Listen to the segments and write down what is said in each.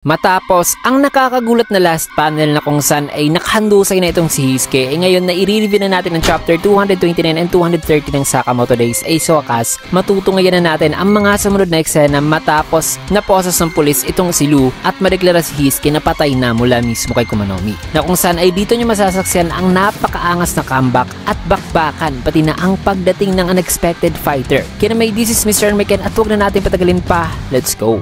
Matapos ang nakakagulat na last panel na kung saan ay nakahandusay na itong si Hisuke, ngayon na i-review na natin ang chapter 229 and 230 ng Sakamoto Days ay sa wakas matutungayan na natin ang mga sumunod na eksena matapos naposas ng pulis itong si Lu at madeklara si Hisuke na patay na mula mismo kay Kumanomi, na kung saan ay dito nyo masasaksiyan ang napakaangas na comeback at bakbakan pati na ang pagdating ng unexpected fighter. Kaya may this is Mr. Meken at huwag na natin patagalin pa, let's go!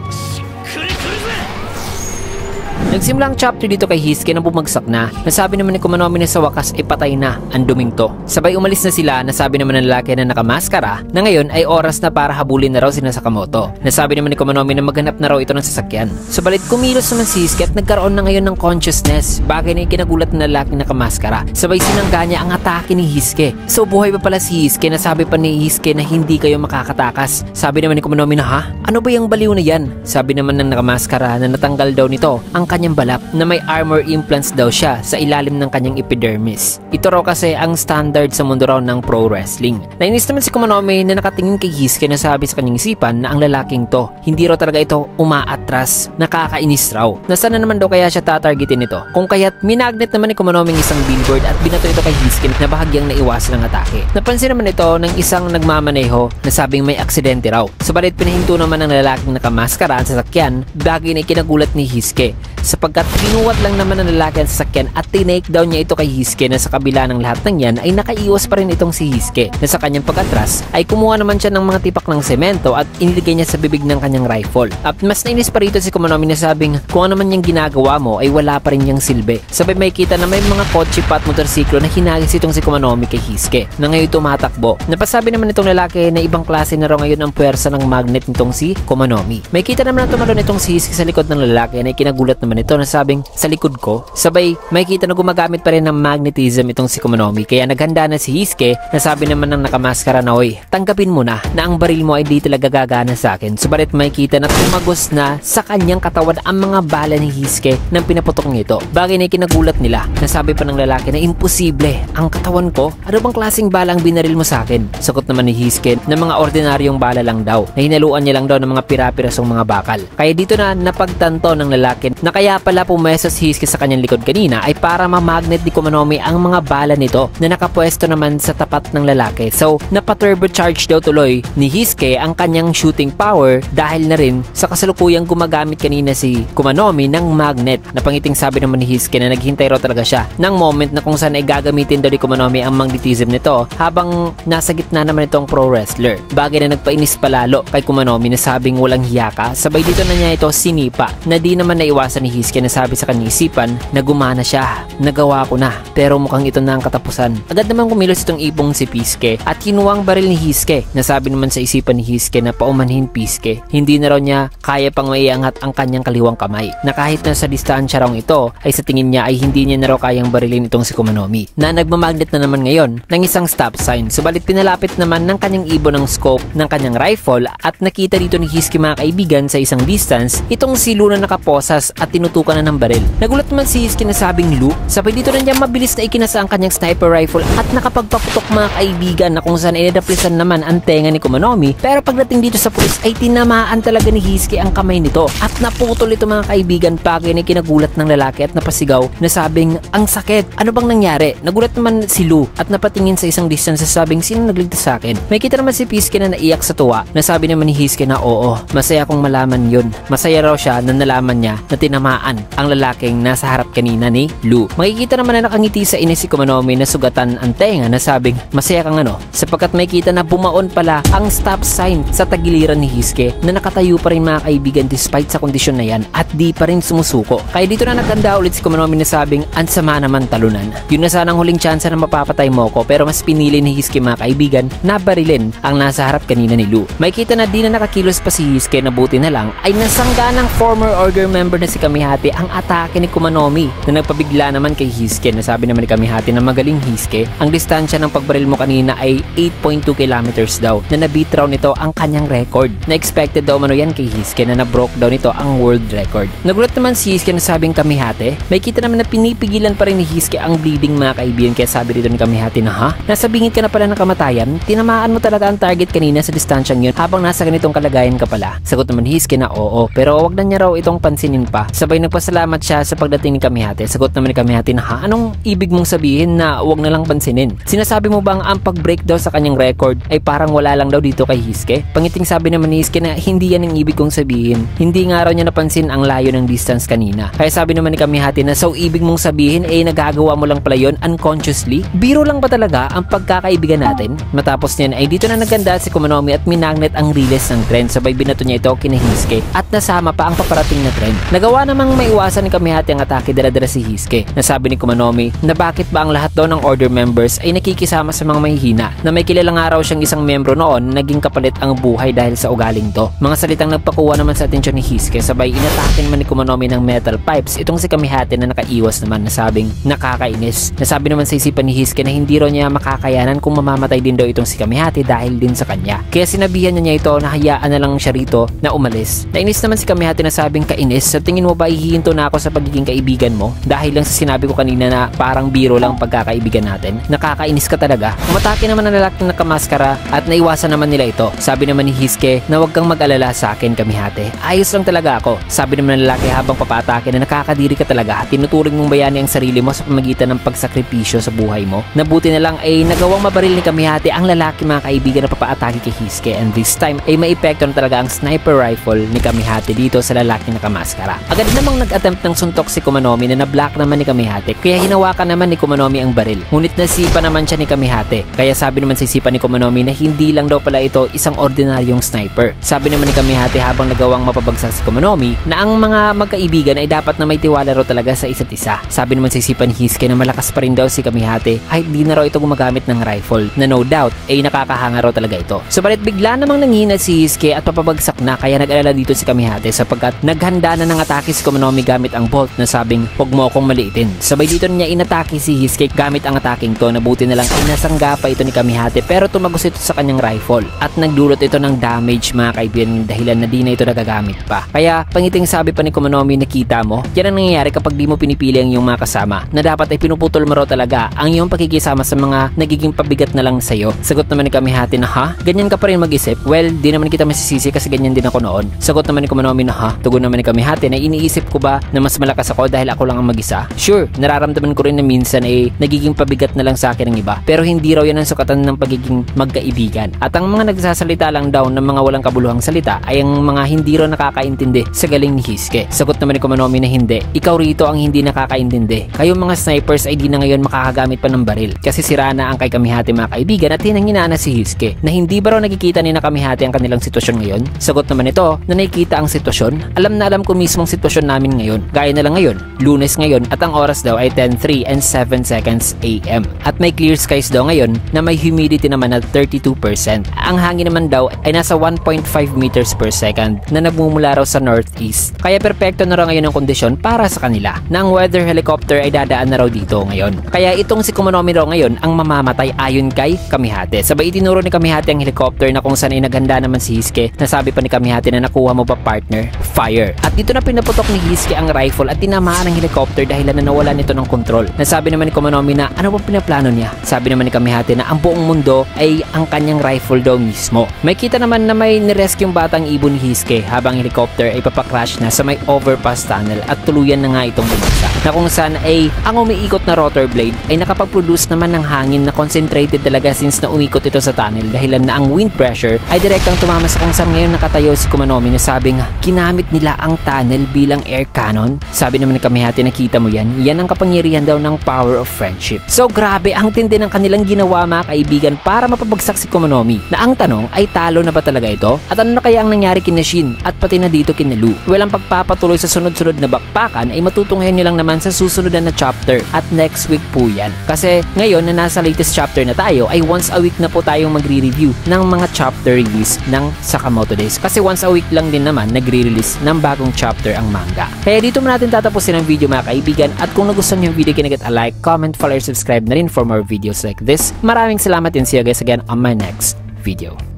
Nagsimula ang chapter dito kay Hisuke na bumagsak na. Nasabi naman ni Kumanomi na sa wakas ay patay na ang duming to. Sabay umalis na sila. Nasabi naman ng lalaki na nakamaskara na ngayon ay oras na para habulin na raw sila Sakamoto. Nasabi naman ni Kumanomi na maghanap na raw ito ng sasakyan. Subalit kumilos naman si Hisuke at nagkaroon na ngayon ng consciousness. Bagay na ikinagulat ng lalaking nakamaskara. Sabay sinangga niya ang atake ni Hisuke. So buhay pa pala si Hisuke. Nasabi pa ni Hisuke na hindi kayo makakatakas. Sabi naman ni Kumanomi na ha? Ano ba yung baliw na yan? Sabi naman ng nakamaskara na natanggal daw nito ang kanyang balak na may armor implants daw siya sa ilalim ng kanyang epidermis. Ito raw kasi ang standard sa mundo raw ng pro wrestling. Nainis naman si Kumanomi na nakatingin kay Hisuke na sabi sa kanyang isipan na ang lalaking to, hindi raw talaga ito umaatras, nakakainis raw. Nasaan na naman daw kaya siya tatargetin nito? Kung kaya't minagnet naman ni Kumanomi ng isang billboard at binato ito kay Hisuke na bahagyang naiwasan ng atake. Napansin naman ito ng isang nagmamaneho na sabing may aksidente raw. Subalit pinahinto naman ng lalaking nakamaskara ang sasakyan, bagay na ikinagulat ni Hisuke sapagkat binuwat lang naman ng lalaki ang sasakyan at tinake down niya ito kay Hisuke na sa kabila ng lahat ng yan ay nakaiwas pa rin itong si Hisuke na sa kanyang pag-atras ay kumuha naman siya ng mga tipak ng semento at iniligay niya sa bibig ng kanyang rifle. At mas nainis pa rito si Kumanomi na sabing kung ano man yung ginagawa mo ay wala pa rin niyang silbi. Sabay may kita na may mga kotse pa at motorsiklo na hinagis itong si Kumanomi kay Hisuke na ngayon tumatakbo. Napasabi naman itong lalaki na ibang klase na raw ngayon ang puwersa ng magnet nitong si Kumanomi. May kita naman na tumalon itong si Hisuke sa likod ng lalaki na ikinagulat naman ito na sabing sa likod ko. Sabay may kita na gumagamit pa rin ng magnetism itong si Kumanomi kaya naghanda na si Hisuke na sabi naman ng nakamaskara na oy, tanggapin mo na ang baril mo ay di talaga gagana sa akin. Subalit may kita na tumagos na sa kanyang katawan ang mga bala ni Hisuke nang pinaputok nito. Bagay na ikinagulat nila. Nasabi pa ng lalaki na imposible ang katawan ko. Ano bang klaseng bala ang binaril mo sa akin? Sagot naman ni Hisuke na mga ordinaryong bala lang daw na hinaluan niya lang daw ng mga pira-pirasong mga bakal. Kaya dito na napagtanto ng lalaki na kaya pala pumeso si Hisuke sa kanyang likod kanina ay para mamagnet ni Kumanomi ang mga bala nito na nakapwesto naman sa tapat ng lalaki. So napaturbocharge daw tuloy ni Hisuke ang kanyang shooting power dahil na rin sa kasalukuyang gumagamit kanina si Kumanomi ng magnet. Napangiting sabi naman ni Hisuke na naghintay raw talaga siya ng moment na kung saan ay gagamitin daw ni Kumanomi ang magnetism nito habang nasa gitna naman itong pro wrestler. Bagay na nagpainis palalo kay Kumanomi na sabing walang hiya ka. Sabay dito na niya ito sinipa na di naman naiwasan ni Hisuke na sabi sa kanyang isipan na gumana siya. Nagawa ko na pero mukhang ito na ang katapusan. Agad naman kumilos itong ipong si Hisuke at kinuwang baril ni Hisuke. Nasabi naman sa isipan ni Hisuke na paumanhin Hisuke. Hindi na raw niya kaya pang maiangat ang kanyang kaliwang kamay. Na kahit na sa distansya raw ito ay sa tingin niya ay hindi niya na raw kayang barilin itong si Kumanomi. Na nagmamagnet na naman ngayon ng isang stop sign. Subalit pinalapit naman ng kanyang ibon ng scope ng kanyang rifle at nakita dito ni Hisuke mga kaibigan sa isang distance itong si Lu na nakaposas at tinutukan na ng baril. Nagulat naman si Hisuke na sabing Lu, sabay dito na niya mabilis na ikinasa ang kanyang sniper rifle at nakapagpaputok mga kaibigan na kung saan inadaplisan naman ang tenga ni Kumanomi, pero pagdating dito sa pulis ay tinamaan talaga ni Hisuke ang kamay nito at naputol ito mga kaibigan. Bagay na kinagulat ng lalaki at napasigaw na sabing ang sakit, ano bang nangyari? Nagulat naman si Lu at napatingin sa isang distance sa sabing sino nagligtas sa akin. May kita naman si Hisuke na naiyak sa tuwa. Nasabi naman ni Hisuke na oo, masaya kong malaman yun. Masaya raw siya na nalaman niya na tinamaan ang lalaking nasa harap kanina ni Lu. Makikita naman na nakangiti sa inis si Kumanomi na sugatan ang tenga na sabing masaya kang ano sapagkat may kita na bumaon pala ang stop sign sa tagiliran ni Hisuke na nakatayo pa rin mga kaibigan despite sa kondisyon na yan at di pa rin sumusuko. Kaya dito na naganda ulit si Kumanomi na sabing ansama naman talunan. Yun na sanang huling tsansa na mapapatay mo ko pero mas pinili ni Hisuke mga kaibigan na barilin ang nasa harap kanina ni Lu. May kita na di na nakakilos pa si Hisuke na buti na lang ay nasangga ng former order member na si Kamihate ang atake ni Kumanomi na nagpabigla naman kay Hisuke na sabi naman ni Kamihate na magaling Hisuke. Ang distansya ng pagbaril mo kanina ay 8.2 kilometers daw na nabit raw nito ang kanyang record. Na expected daw mano yan kay Hisuke na na-broke daw nito ang world record. Nagulat naman si Hisuke na sabing Kamihate. May kita naman na pinipigilan pa rin ni Hisuke ang bleeding mga kaibigan kaya sabi dito ni Kamihate na ha? Nasa bingit ka na pala ng kamatayan? Tinamaan mo talaga ang target kanina sa distansyang yun habang nasa ganitong kalagayan ka pala. Sagot naman ni Hisuke na oo pero wag na niya raw itong pansinin pa. Sabay Sabay nagpasalamat siya sa pagdating ni Kamihate. Sagot naman ni Kamihate na anong ibig mong sabihin na wag na lang pansinin? Sinasabi mo bang ang pag-break daw sa kanyang record ay parang wala lang daw dito kay Hisuke? Pangiting sabi naman ni Hisuke na hindi yan ang ibig kong sabihin. Hindi nga raw niya napansin ang layo ng distance kanina. Kaya sabi naman ni Kamihate na so ibig mong sabihin nagagawa mo lang pala yun unconsciously? Biro lang ba talaga ang pagkakaibigan natin? Matapos niyan ay dito na naganda si Komonomi at minagnet ang riles ng tren. Sabay binato niya ito kina Hisuke at nasama pa ang paparating na tren. Nagawa namang maiwasan ni Kamihate ang atake dala-dala si Hisuke. Nasabi ni Komonomi na bakit ba ang lahat daw ng order members ay nakikisama sa mga mahihina na may kilala nga raw siyang isang membro noon naging kapalit ang buhay dahil sa ugaling to. Mga salitang nagpakuha naman sa atensyon ni Hisuke. Sabay inatake naman ni Komonomi ng metal pipes itong si Kamihate na nakaiwas naman na sabing nakakainis. Nasabi naman sa isipan ni Hisuke na hindi raw niya makakayanan kung mamamatay din daw itong si Kamihate dahil din sa kanya. Kaya sinabihan niya ito na hayaan na lang siya rito na umalis. Nainis naman si Kamihate na sabing kainis, sa tingin mo ba ihihinto na ako sa pagiging kaibigan mo? Dahil lang sa sinabi ko kanina na parang biro lang pagkakaibigan natin. Nakakainis ka talaga. Umatake naman ang lalaking nakamaskara at naiwasan naman nila ito. Sabi naman ni Hisuke na huwag kang mag-alala sa akin Kamihate. Ayos lang talaga ako. Sabi naman ng lalaki habang papaatake na nakakadiri ka talaga at tinuturing mong bayani ang sarili mo sa pamagitan ng pagsakripisyo sa buhay mo. Nabuti na lang ay nagawang mabaril ni Kamihate ang lalaki mga kaibigan na papaatake kay Hisuke, and this time ay maepekto na talaga ang sniper rifle ni Kamihate dito sa lalaking nakamaskara. Agad namang nag-attempt ng suntok si Komonomi na na-block naman ni Kamihate kaya hinawakan naman ni Komonomi ang baril. Ngunit nasipa naman siya ni Kamihate kaya sabi naman sa isipan ni Komonomi na hindi lang daw pala ito isang ordinaryong sniper. Sabi naman ni Kamihate habang nagawang mapabagsak si Komonomi na ang mga magkaibigan ay dapat na may tiwala raw talaga sa isa't isa. Sabi naman sa isipan ni Hisuke na malakas pa rin daw si Kamihate kahit di na raw ito gumagamit ng rifle na no doubt ay nakakahanga raw talaga ito. Subalit bigla namang nanghina si Hisuke at papabagsak na kaya nag-alala dito si Kamihate sapagkat naghanda na ng atake si Komonomi gamit ang bolt na sabing huwag mo akong maliitin. Sabay dito niya inatake si Hisuke gamit ang ataking to. Nabuti na lang ay nasangga pa ito ni Kamihate pero tumagos ito sa kanyang rifle at nagdulot ito ng damage mga kaibigan dahilan na di na ito nagagamit pa. Kaya pangiting sabi pa ni Komonomi, nakita mo, yan ang nangyayari kapag di mo pinipili ang iyong mga kasama na dapat ay pinuputol mo raw talaga ang iyong pakikisama sa mga nagiging pabigat na lang sa'yo. Sagot naman ni Kamihate na ganyan ka pa rin mag-isip? Well, di naman kita masisisi kasi ganyan din ako noon. Sagot naman ni Komonomi na tugon naman ni Kamihate na iniisip ko ba na mas malakas ako dahil ako lang ang mag-isa? Sure, nararamdaman ko rin na minsan ay nagiging pabigat na lang sa akin ng iba pero hindi raw yan ang sukatan ng pagiging magkaibigan. At ang mga nagsasalita lang daw ng mga walang kabuluhang salita ay ang mga hindi raw nakakaintindi sa galing ni Hisuke. Sagot naman ni Komonomi na hindi. Ikaw rito ang hindi nakakaintindi. Kayong mga snipers ay di na ngayon makakagamit pa ng baril kasi sira na ang kay Kamihate mga kaibigan at hinanghinaan na si Hisuke na hindi ba raw nakikita ni na Kamihate ang kanilang sitwasyon ngayon? Sagot naman ito na nakikita ang sitwasyon. Alam na alam ko mismong sitwasyon namin ngayon. Gaya na lang ngayon, Lunes ngayon at ang oras daw ay 10:03 and 7 seconds AM. At may clear skies daw ngayon na may humidity naman at 32%. Ang hangin naman daw ay nasa 1.5 meters per second na nagmumula raw sa northeast. Kaya perpekto na raw ngayon ang kondisyon para sa kanila na ang weather helicopter ay dadaan na raw dito ngayon. Kaya itong si Komonomi raw ngayon ang mamamatay ayon kay Kamihate. Sabay itinuro ni Kamihate ang helicopter na kung saan ay naghanda naman si Hisuke. Nasabi pa ni Kamihate na nakuha mo ba partner? Fire. At dito na pinaputok ni Hisuke ang rifle at tinamaan ang helicopter dahil na nawala nito ng kontrol. Nasabi naman ni Komonomi na ano ba pinaplano niya? Sabi naman ni Kamihate na ang buong mundo ay ang kanyang rifle daw mismo. May kita naman na may nirescue yung batang ibon ni Hisuke habang helicopter ay papacrash na sa may overpass tunnel at tuluyan na nga itong bumagsak. Na kung saan ay ang umiikot na rotor blade ay nakapag-produce naman ng hangin na concentrated talaga since na umikot ito sa tunnel dahilan na ang wind pressure ay direktang tumama sa kung saan ngayon nakatayo si Komonomi na sabing ginamit nila ang tunnel bilang air cannon. Sabi naman ni Kamihate, nakita mo yan? Yan ang kapangyarihan daw ng power of friendship. So grabe ang tindi ng kanilang ginawa mga kaibigan para mapabagsak si Komonomi. Na ang tanong ay talo na ba talaga ito? At ano na kaya ang nangyari kina Shin at pati na dito kina Lu? Well, ang pagpapatuloy sa sunod-sunod na bakbakan ay matutunghayan nyo lang naman sa susunod na chapter at next week po yan. Kasi ngayon na nasa latest chapter na tayo ay once a week na po tayong magre-review ng mga chapter release ng Sakamoto Days. Kasi once a week lang din naman nagre-release ng bagong chapter ang manga. Kaya dito mo natin tatapusin ang video mga kaibigan at kung nagustuhan nyo yung video, kinagat a like, comment, follow, subscribe na rin for more videos like this. Maraming salamat and see you guys again on my next video.